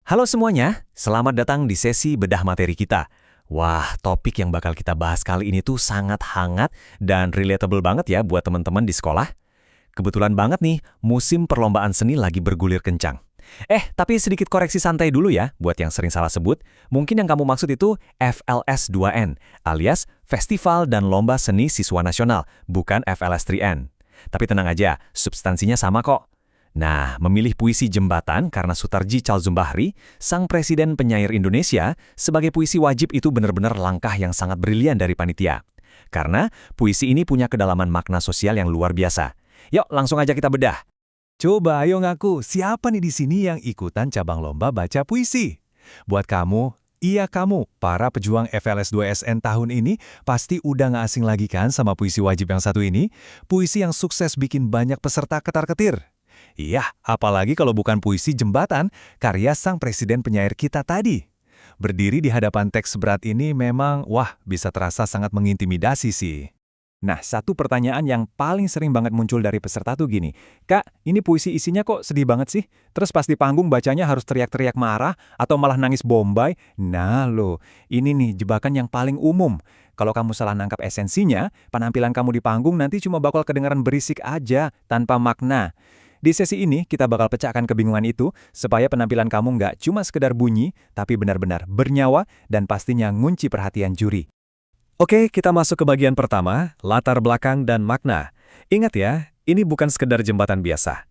Halo semuanya, selamat datang di sesi bedah materi kita. Wah, topik yang bakal kita bahas kali ini tuh sangat hangat dan relatable banget ya buat teman-teman di sekolah. Kebetulan banget nih, musim perlombaan seni lagi bergulir kencang. Tapi sedikit koreksi santai dulu ya, buat yang sering salah sebut. Mungkin yang kamu maksud itu FLS 2N, alias Festival dan Lomba Seni Siswa Nasional, bukan FLS 3N. Tapi tenang aja, substansinya sama kok. Nah, memilih puisi Jembatan karena Sutarji Calzumbahri, sang presiden penyair Indonesia, sebagai puisi wajib itu benar-benar langkah yang sangat brilian dari panitia. Karena puisi ini punya kedalaman makna sosial yang luar biasa. Yuk, langsung aja kita bedah. Coba ayo ngaku, siapa nih di sini yang ikutan cabang lomba baca puisi? Buat kamu, iya kamu, para pejuang FLS 2SN tahun ini pasti udah nggak asing lagi kan sama puisi wajib yang satu ini? Puisi yang sukses bikin banyak peserta ketar-ketir. Iya, apalagi kalau bukan puisi Jembatan, karya sang presiden penyair kita tadi. Berdiri di hadapan teks seberat ini memang, bisa terasa sangat mengintimidasi sih. Nah, satu pertanyaan yang paling sering banget muncul dari peserta tuh gini, Kak, ini puisi isinya kok sedih banget sih? Terus pas di panggung bacanya harus teriak-teriak marah atau malah nangis bombay? Nah loh, ini nih jebakan yang paling umum. Kalau kamu salah nangkap esensinya, penampilan kamu di panggung nanti cuma bakal kedengaran berisik aja, tanpa makna. Di sesi ini, kita bakal pecahkan kebingungan itu, supaya penampilan kamu nggak cuma sekedar bunyi, tapi benar-benar bernyawa dan pastinya ngunci perhatian juri. Oke, kita masuk ke bagian pertama, latar belakang dan makna. Ingat ya, ini bukan sekedar jembatan biasa.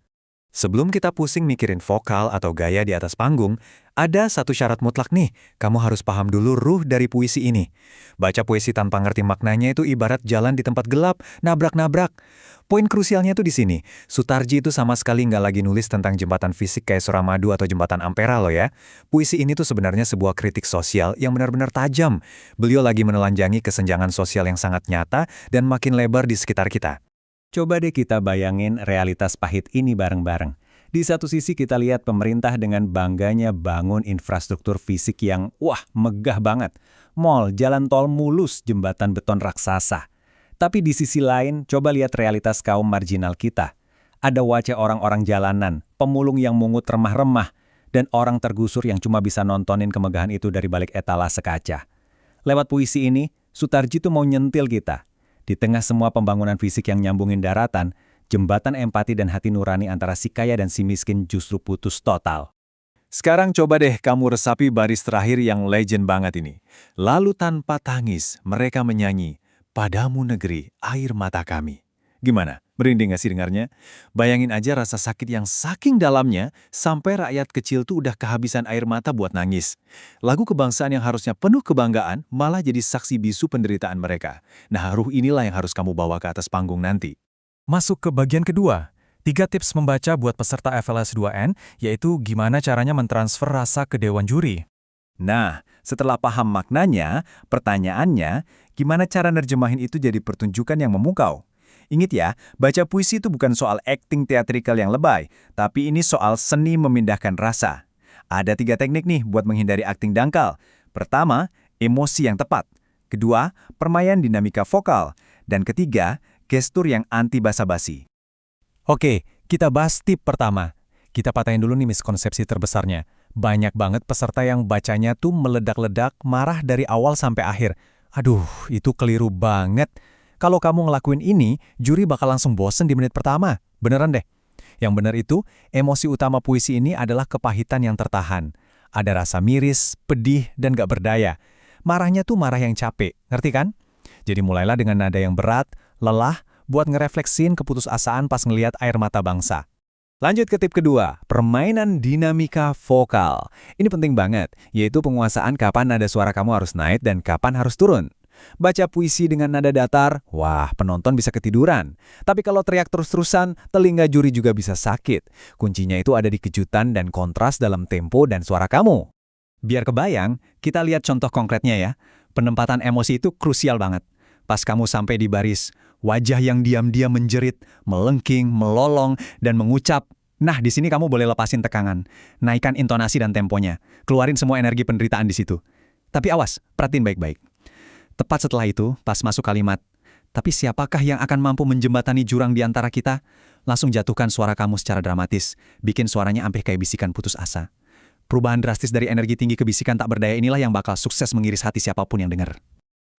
Sebelum kita pusing mikirin vokal atau gaya di atas panggung, ada satu syarat mutlak nih, kamu harus paham dulu ruh dari puisi ini. Baca puisi tanpa ngerti maknanya itu ibarat jalan di tempat gelap, nabrak-nabrak. Poin krusialnya tuh di sini, Sutarji itu sama sekali nggak lagi nulis tentang jembatan fisik kayak Suramadu atau jembatan Ampera loh ya. Puisi ini tuh sebenarnya sebuah kritik sosial yang benar-benar tajam. Beliau lagi menelanjangi kesenjangan sosial yang sangat nyata dan makin lebar di sekitar kita. Coba deh kita bayangin realitas pahit ini bareng-bareng. Di satu sisi kita lihat pemerintah dengan bangganya bangun infrastruktur fisik yang megah banget. Mall, jalan tol mulus, jembatan beton raksasa. Tapi di sisi lain, coba lihat realitas kaum marginal kita. Ada wajah orang-orang jalanan, pemulung yang mungut remah-remah, dan orang tergusur yang cuma bisa nontonin kemegahan itu dari balik etalase kaca. Lewat puisi ini, Sutarji tuh mau nyentil kita. Di tengah semua pembangunan fisik yang nyambungin daratan, jembatan empati dan hati nurani antara si kaya dan si miskin justru putus total. Sekarang coba deh kamu resapi baris terakhir yang legend banget ini. Lalu tanpa tangis, mereka menyanyi, "Padamu negeri, air mata kami." Gimana? Merinding gak sih dengarnya? Bayangin aja rasa sakit yang saking dalamnya, sampai rakyat kecil tuh udah kehabisan air mata buat nangis. Lagu kebangsaan yang harusnya penuh kebanggaan, malah jadi saksi bisu penderitaan mereka. Nah, ruh inilah yang harus kamu bawa ke atas panggung nanti. Masuk ke bagian kedua. 3 tips membaca buat peserta FLS 2N, yaitu gimana caranya mentransfer rasa ke dewan juri. Nah, setelah paham maknanya, pertanyaannya, gimana cara nerjemahin itu jadi pertunjukan yang memukau? Ingat ya, baca puisi itu bukan soal acting teatrikal yang lebay, tapi ini soal seni memindahkan rasa. Ada 3 teknik nih buat menghindari akting dangkal. Pertama, emosi yang tepat. Kedua, permainan dinamika vokal. Dan ketiga, gestur yang anti basa-basi. Oke, kita bahas tip pertama. Kita patahin dulu nih miskonsepsi terbesarnya. Banyak banget peserta yang bacanya tuh meledak-ledak, marah dari awal sampai akhir. Aduh, itu keliru banget. Kalau kamu ngelakuin ini, juri bakal langsung bosen di menit pertama. Beneran deh. Yang bener itu, emosi utama puisi ini adalah kepahitan yang tertahan. Ada rasa miris, pedih, dan gak berdaya. Marahnya tuh marah yang capek, ngerti kan? Jadi mulailah dengan nada yang berat, lelah, buat ngerefleksin keputusasaan pas ngelihat air mata bangsa. Lanjut ke tip kedua, permainan dinamika vokal. Ini penting banget, yaitu penguasaan kapan nada suara kamu harus naik dan kapan harus turun. Baca puisi dengan nada datar, penonton bisa ketiduran. Tapi kalau teriak terus-terusan, telinga juri juga bisa sakit. Kuncinya itu ada di kejutan dan kontras dalam tempo dan suara kamu. Biar kebayang, kita lihat contoh konkretnya ya. Penempatan emosi itu krusial banget. Pas kamu sampai di baris, wajah yang diam-diam menjerit, melengking, melolong, dan mengucap, nah di sini kamu boleh lepasin tekangan. Naikkan intonasi dan temponya. Keluarin semua energi penderitaan di situ. Tapi awas, perhatiin baik-baik. Tepat setelah itu, pas masuk kalimat, tapi siapakah yang akan mampu menjembatani jurang di antara kita? Langsung jatuhkan suara kamu secara dramatis, bikin suaranya hampir kayak bisikan putus asa. Perubahan drastis dari energi tinggi ke bisikan tak berdaya inilah yang bakal sukses mengiris hati siapapun yang dengar.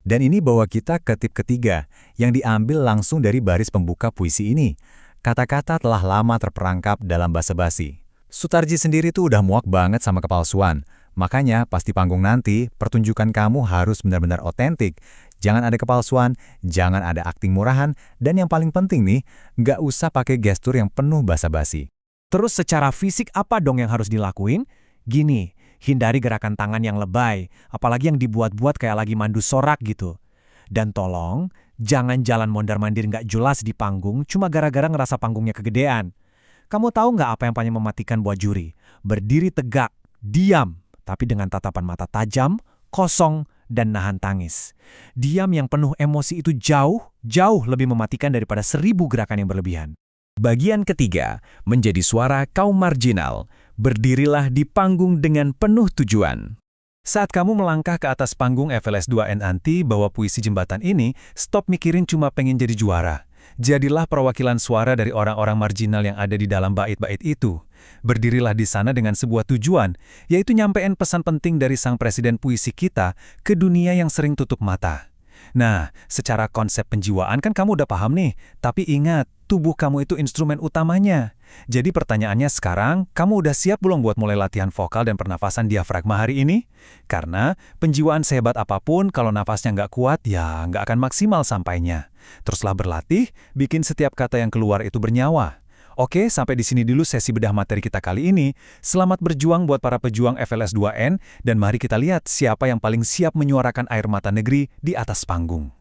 Dan ini bawa kita ke tip ketiga, yang diambil langsung dari baris pembuka puisi ini. Kata-kata telah lama terperangkap dalam basa-basi. Sutarji sendiri tuh udah muak banget sama kepalsuan. Makanya pas di panggung nanti, pertunjukan kamu harus benar-benar otentik. Jangan ada kepalsuan, jangan ada akting murahan, dan yang paling penting nih, nggak usah pakai gestur yang penuh basa-basi. Terus secara fisik apa dong yang harus dilakuin? Gini, hindari gerakan tangan yang lebay, apalagi yang dibuat-buat kayak lagi mandu sorak gitu. Dan tolong, jangan jalan mondar-mandir nggak jelas di panggung cuma gara-gara ngerasa panggungnya kegedean. Kamu tahu nggak apa yang paling mematikan buat juri? Berdiri tegak, diam, tapi dengan tatapan mata tajam, kosong, dan nahan tangis. Diam yang penuh emosi itu jauh lebih mematikan daripada 1000 gerakan yang berlebihan. Bagian ketiga, menjadi suara kaum marginal. Berdirilah di panggung dengan penuh tujuan. Saat kamu melangkah ke atas panggung FLS2N nanti bawa puisi jembatan ini, stop mikirin cuma pengen jadi juara. Jadilah perwakilan suara dari orang-orang marginal yang ada di dalam bait-bait itu. Berdirilah di sana dengan sebuah tujuan, yaitu nyampein pesan penting dari sang presiden puisi kita ke dunia yang sering tutup mata. Nah, secara konsep penjiwaan kan kamu udah paham nih, tapi ingat, tubuh kamu itu instrumen utamanya. Jadi pertanyaannya sekarang, kamu udah siap belum buat mulai latihan vokal dan pernafasan diafragma hari ini? Karena penjiwaan sehebat apapun, kalau nafasnya nggak kuat, ya nggak akan maksimal sampainya. Teruslah berlatih, bikin setiap kata yang keluar itu bernyawa. Oke, sampai di sini dulu sesi bedah materi kita kali ini. Selamat berjuang buat para pejuang FLS2N, dan mari kita lihat siapa yang paling siap menyuarakan air mata negeri di atas panggung.